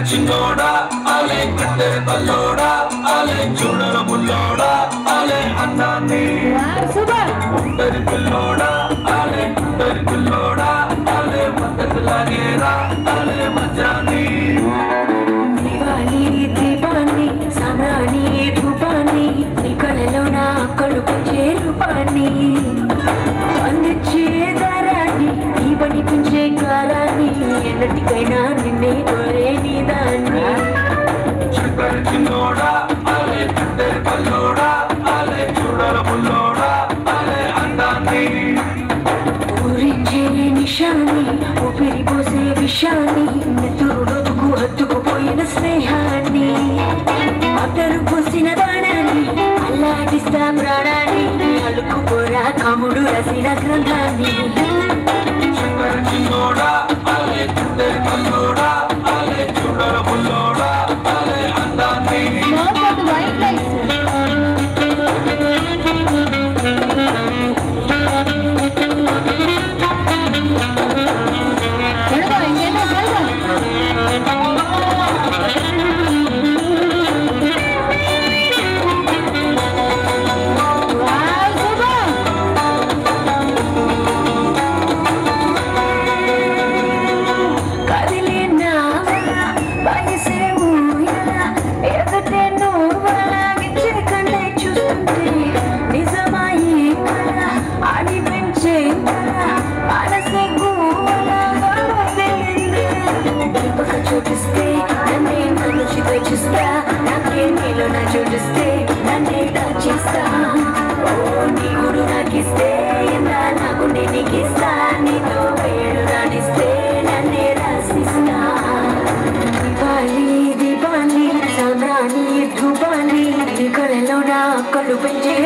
చిన్నోడా అలే కట్టె తల్లోడా అలే చూడర బుల్లోడా అలే అన్నాన్ని ఉంటరి పిల్లోడా అలే ఉంటరి పిల్లోడా అలే మద్దతు లాగేరా అలే మజాని దివాళీ దీపాన్ని సమరాన్ని ధూపాన్ని నీ కళలో నా కడుపు చేరుపాన్ని అందించే దారాన్ని ఈ పనిపించే కాలాన్ని ఎన్నటికైనా నిన్నే కోరే నీ దాన్ని చక్కర చిన్నోడా అలే కట్టె పల్లోడా అలే చూడర బుల్లోడా అలే అందాన్ని ఊరించే నిషాన్ని ఊపిరి పోసే విషాన్ని నెత్తురుకు హత్తుకుపోయిన స్నేహాన్ని అతరు పోసిన దానాన్ని అల్లాడిస్తా ప్రాణాన్ని అలుకుపోరా కాముడు రసిన గ్రంథాన్ని చక్కర చిన్నోడా అలే కట్టె పల్లోడా అలే చూడర బుల్లోడా అలే అందాన్ని చూపిస్తే నన్నే నన్ను చూపిస్తా నాకే నీలో నా చూపిస్తే నన్నే దాచేస్తా ఓ నీ గుడు నాకిస్తే ఎందా నా గుండె నీకిస్తా నీతో వేడు రాణిస్తే నన్నే రాసిస్తా దివాళీ దీపాన్ని సామ్రాణి ధూపాన్ని నీ కళలో నా కళ్ళు పెంచే